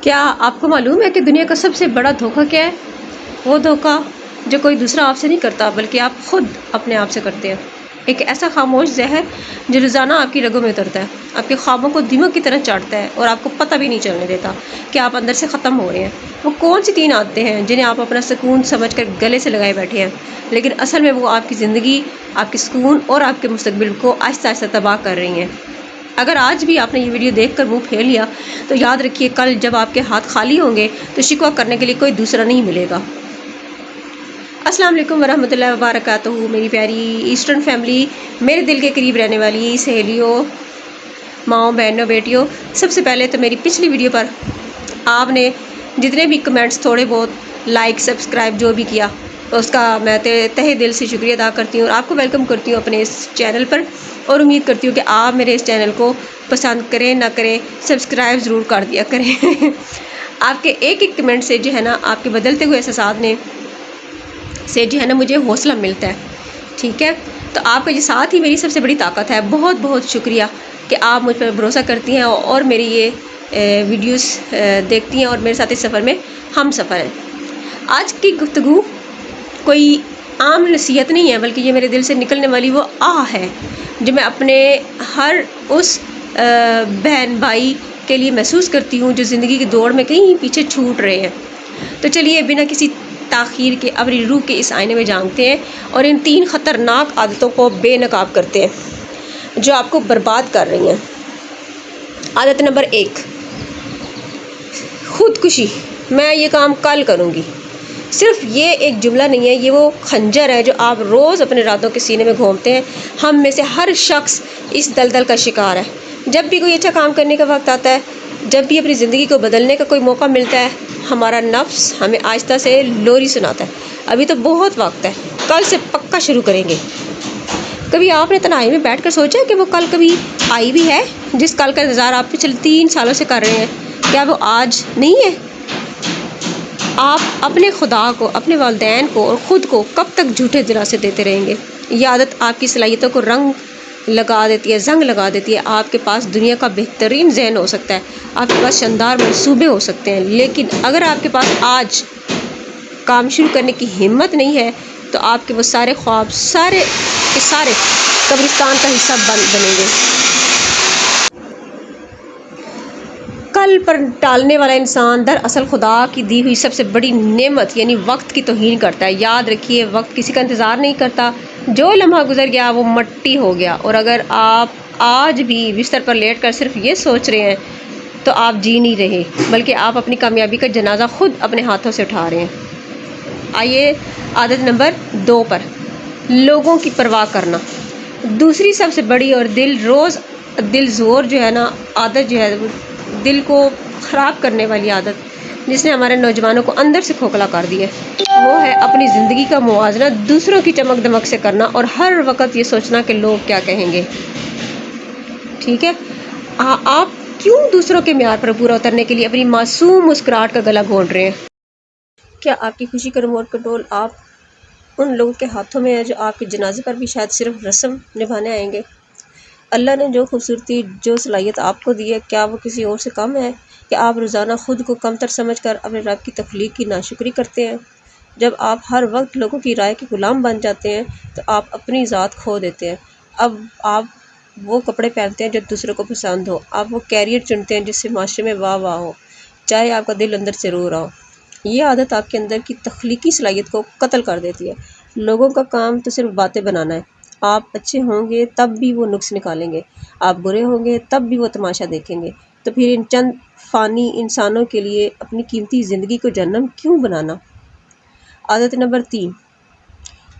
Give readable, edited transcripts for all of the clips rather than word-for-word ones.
کیا آپ کو معلوم ہے کہ دنیا کا سب سے بڑا دھوکہ کیا ہے؟ وہ دھوکہ جو کوئی دوسرا آپ سے نہیں کرتا بلکہ آپ خود اپنے آپ سے کرتے ہیں۔ ایک ایسا خاموش زہر جو روزانہ آپ کی رگوں میں اترتا ہے، آپ کے خوابوں کو دیمک کی طرح چاٹتا ہے اور آپ کو پتہ بھی نہیں چلنے دیتا کہ آپ اندر سے ختم ہو رہے ہیں۔ وہ کون سی 3 عادتیں ہیں جنہیں آپ اپنا سکون سمجھ کر گلے سے لگائے بیٹھے ہیں، لیکن اصل میں وہ آپ کی زندگی، آپ کے سکون اور آپ کے مستقبل کو آہستہ آہستہ تباہ کر رہی ہیں۔ اگر آج بھی آپ نے یہ ویڈیو دیکھ کر منہ پھیر لیا تو یاد رکھیے کل جب آپ کے ہاتھ خالی ہوں گے تو شکوہ کرنے کے لیے کوئی دوسرا نہیں ملے گا۔ السلام علیکم ورحمۃ اللہ وبرکاتہ، میری پیاری ایسٹرن فیملی، میرے دل کے قریب رہنے والی سہیلیوں، ماؤں، بہنوں، بیٹیوں، سب سے پہلے تو میری پچھلی ویڈیو پر آپ نے جتنے بھی کمنٹس، تھوڑے بہت لائک، سبسکرائب جو بھی کیا، اس کا میں تہہ دل سے شکریہ ادا کرتی ہوں اور آپ کو ویلکم کرتی ہوں اپنے اس چینل پر، اور امید کرتی ہوں کہ آپ میرے اس چینل کو پسند کریں نہ کریں، سبسکرائب ضرور کر دیا کریں۔ آپ کے ایک ایک کمنٹ سے جو ہے نا، آپ کے بدلتے ہوئے احساسات سے جو ہے نا مجھے حوصلہ ملتا ہے، ٹھیک ہے؟ تو آپ کا یہ ساتھ ہی میری سب سے بڑی طاقت ہے۔ بہت بہت شکریہ کہ آپ مجھ پر بھروسہ کرتی ہیں اور میری یہ ویڈیوز دیکھتی ہیں اور میرے ساتھ اس سفر میں ہم سفر ہیں۔ آج کی گفتگو کوئی عام نصیحت نہیں ہے بلکہ یہ میرے دل سے نکلنے والی وہ آہ ہے جو میں اپنے ہر اس بہن بھائی کے لیے محسوس کرتی ہوں جو زندگی کی دوڑ میں کہیں پیچھے چھوٹ رہے ہیں۔ تو چلیے بنا کسی تاخیر کے اپنی روح کے اس آئینے میں جھانکتے ہیں اور ان 3 خطرناک عادتوں کو بے نقاب کرتے ہیں جو آپ کو برباد کر رہی ہیں۔ عادت نمبر 1، خودکشی۔ میں یہ کام کل کروں گی۔ صرف یہ ایک جملہ نہیں ہے، یہ وہ خنجر ہے جو آپ روز اپنے راتوں کے سینے میں گھومتے ہیں۔ ہم میں سے ہر شخص اس دلدل کا شکار ہے۔ جب بھی کوئی اچھا کام کرنے کا وقت آتا ہے، جب بھی اپنی زندگی کو بدلنے کا کوئی موقع ملتا ہے، ہمارا نفس ہمیں آہستہ سے لوری سناتا ہے، ابھی تو بہت وقت ہے، کل سے پکا شروع کریں گے۔ کبھی آپ نے تنہائی میں بیٹھ کر سوچا کہ وہ کل کبھی آئی بھی ہے؟ جس کل کا انتظار آپ پچھلے 3 سالوں سے کر رہے ہیں، کیا وہ آج نہیں ہے؟ آپ اپنے خدا کو، اپنے والدین کو اور خود کو کب تک جھوٹے دلاسے دیتے رہیں گے؟ یہ عادت آپ کی صلاحیتوں کو زنگ لگا دیتی ہے۔ آپ کے پاس دنیا کا بہترین ذہن ہو سکتا ہے، آپ کے پاس شاندار منصوبے ہو سکتے ہیں، لیکن اگر آپ کے پاس آج کام شروع کرنے کی ہمت نہیں ہے تو آپ کے وہ سارے خواب سارے کے سارے قبرستان کا حصہ بنیں گے۔ کل پر ٹالنے والا انسان دراصل خدا کی دی ہوئی سب سے بڑی نعمت یعنی وقت کی توہین کرتا ہے۔ یاد رکھیے، وقت کسی کا انتظار نہیں کرتا، جو لمحہ گزر گیا وہ مٹی ہو گیا، اور اگر آپ آج بھی بستر پر لیٹ کر صرف یہ سوچ رہے ہیں تو آپ جی نہیں رہے بلکہ آپ اپنی کامیابی کا جنازہ خود اپنے ہاتھوں سے اٹھا رہے ہیں۔ آئیے عادت نمبر 2 پر، لوگوں کی پرواہ کرنا۔ دوسری سب سے بڑی اور دل زور جو ہے نا عادت جو ہے، دل کو خراب کرنے والی عادت جس نے ہمارے نوجوانوں کو اندر سے کھوکھلا کر دیا ہے، وہ ہے اپنی زندگی کا موازنہ دوسروں کی چمک دمک سے کرنا اور ہر وقت یہ سوچنا کہ لوگ کیا کہیں گے۔ ٹھیک ہے؟ آپ کیوں دوسروں کے معیار پر پورا اترنے کے لیے اپنی معصوم مسکراہٹ کا گلا گھونٹ رہے ہیں؟ کیا آپ کی خوشی کا ریموٹ کنٹرول آپ ان لوگوں کے ہاتھوں میں ہے جو آپ کے جنازے پر بھی شاید صرف رسم نبھانے آئیں گے؟ اللہ نے جو خوبصورتی، جو صلاحیت آپ کو دی ہے، کیا وہ کسی اور سے کم ہے؟ کہ آپ روزانہ خود کو کمتر سمجھ کر اپنے رب کی تخلیق کی ناشکری کرتے ہیں؟ جب آپ ہر وقت لوگوں کی رائے کے غلام بن جاتے ہیں تو آپ اپنی ذات کھو دیتے ہیں۔ اب آپ وہ کپڑے پہنتے ہیں جو دوسروں کو پسند ہو، آپ وہ کیریئر چنتے ہیں جس سے معاشرے میں واہ واہ ہو، چاہے آپ کا دل اندر سے رو رہا ہو۔ یہ عادت آپ کے اندر کی تخلیقی صلاحیت کو قتل کر دیتی ہے۔ لوگوں کا کام تو صرف باتیں بنانا ہے۔ آپ اچھے ہوں گے تب بھی وہ نقص نکالیں گے، آپ برے ہوں گے تب بھی وہ تماشا دیکھیں گے، تو پھر ان چند فانی انسانوں کے لیے اپنی قیمتی زندگی کو جہنم کیوں بنانا؟ عادت نمبر 3،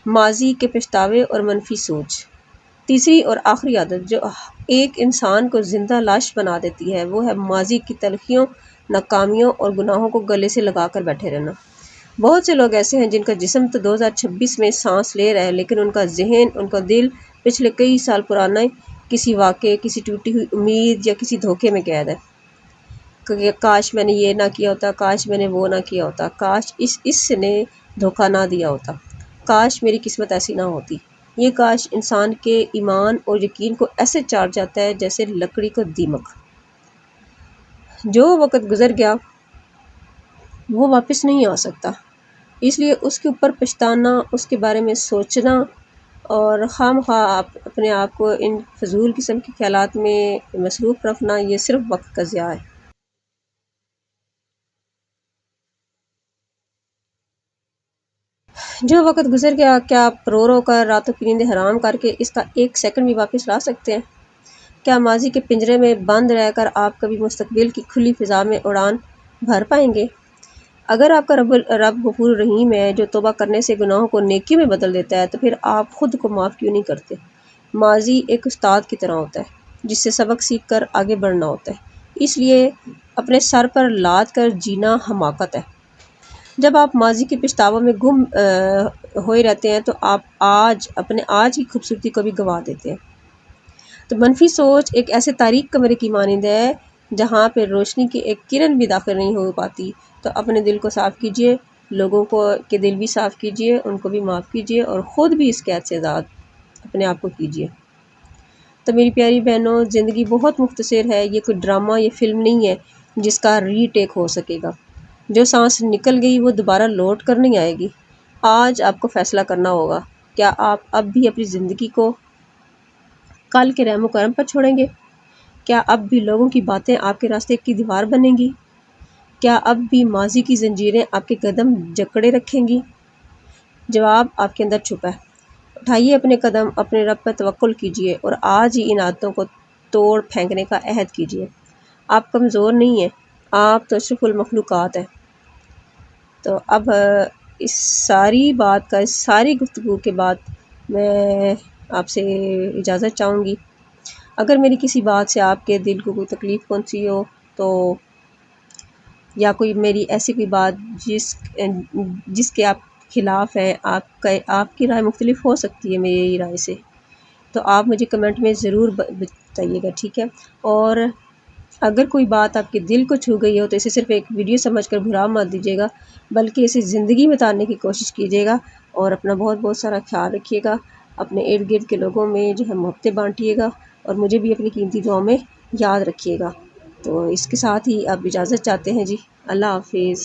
ماضی کے پچھتاوے اور منفی سوچ۔ تیسری اور آخری عادت جو ایک انسان کو زندہ لاش بنا دیتی ہے وہ ہے ماضی کی تلخیوں، ناکامیوں اور گناہوں کو گلے سے لگا کر بیٹھے رہنا۔ بہت سے لوگ ایسے ہیں جن کا جسم تو 2026 میں سانس لے رہا ہے لیکن ان کا ذہن، ان کا دل پچھلے کئی سال پرانے کسی واقعے، کسی ٹوٹی ہوئی امید یا کسی دھوکے میں قید ہے کہ کاش میں نے یہ نہ کیا ہوتا، کاش میں نے وہ نہ کیا ہوتا، کاش اس نے دھوکہ نہ دیا ہوتا، کاش میری قسمت ایسی نہ ہوتی۔ یہ کاش انسان کے ایمان اور یقین کو ایسے چاٹ جاتا ہے جیسے لکڑی کو دیمک۔ جو وقت گزر گیا وہ واپس نہیں آ سکتا، اس لیے اس کے اوپر پچھتانا، اس کے بارے میں سوچنا اور خواہ مخواہ آپ اپنے آپ کو ان فضول قسم کے خیالات میں مصروف رکھنا، یہ صرف وقت کا ضیاع ہے۔ جو وقت گزر گیا، کیا آپ رو رو کر راتوں کی نیند حرام کر کے اس کا ایک سیکنڈ بھی واپس لا سکتے ہیں؟ کیا ماضی کے پنجرے میں بند رہ کر آپ کبھی مستقبل کی کھلی فضا میں اڑان بھر پائیں گے؟ اگر آپ کا رب غفور رحیم ہے جو توبہ کرنے سے گناہوں کو نیکی میں بدل دیتا ہے، تو پھر آپ خود کو معاف کیوں نہیں کرتے؟ ماضی ایک استاد کی طرح ہوتا ہے جس سے سبق سیکھ کر آگے بڑھنا ہوتا ہے، اس لیے اپنے سر پر لاد کر جینا حماقت ہے۔ جب آپ ماضی کے پچھتاووں میں گم ہوئے رہتے ہیں تو آپ اپنے آج کی خوبصورتی کو بھی گنوا دیتے ہیں۔ تو منفی سوچ ایک ایسے تاریک کمرے کی مانند ہے جہاں پہ روشنی کی ایک کرن بھی داخل نہیں ہو پاتی۔ تو اپنے دل کو صاف کیجئے، لوگوں کو کے دل بھی صاف کیجئے، ان کو بھی معاف کیجئے اور خود بھی اس قید سے آزاد اپنے آپ کو کیجئے۔ تو میری پیاری بہنوں، زندگی بہت مختصر ہے، یہ کوئی ڈرامہ یا فلم نہیں ہے جس کا ری ٹیک ہو سکے گا۔ جو سانس نکل گئی وہ دوبارہ لوٹ کر نہیں آئے گی۔ آج آپ کو فیصلہ کرنا ہوگا، کیا آپ اب بھی اپنی زندگی کو کل کے رحم و کرم پر چھوڑیں گے؟ کیا اب بھی لوگوں کی باتیں آپ کے راستے کی دیوار بنیں گی؟ کیا اب بھی ماضی کی زنجیریں آپ کے قدم جکڑے رکھیں گی؟ جواب آپ کے اندر چھپا ہے۔ اٹھائیے اپنے قدم، اپنے رب پر توکل کیجئے اور آج ہی ان عادتوں کو توڑ پھینکنے کا عہد کیجئے۔ آپ کمزور نہیں ہیں، آپ تو اشرف المخلوقات ہیں۔ تو اب اس ساری بات کا، اس ساری گفتگو کے بعد میں آپ سے اجازت چاہوں گی۔ اگر میری کسی بات سے آپ کے دل کو کوئی تکلیف پہنچی ہو تو، یا کوئی میری ایسی کوئی بات جس کے آپ خلاف ہے، آپ کی رائے مختلف ہو سکتی ہے میری رائے سے، تو آپ مجھے کمنٹ میں ضرور بتائیے گا، ٹھیک ہے؟ اور اگر کوئی بات آپ کے دل کو چھو گئی ہو تو اسے صرف ایک ویڈیو سمجھ کر بھرا مت دیجیے گا، بلکہ اسے زندگی میں اتارنے کی کوشش کیجیے گا، اور اپنا بہت بہت سارا خیال رکھیے گا، اپنے ارد گرد کے لوگوں میں جو ہے محبتیں بانٹیے گا، اور مجھے بھی اپنی قیمتی دعاؤں میں یاد رکھیے گا۔ تو اس کے ساتھ ہی اب اجازت چاہتے ہیں جی، اللہ حافظ۔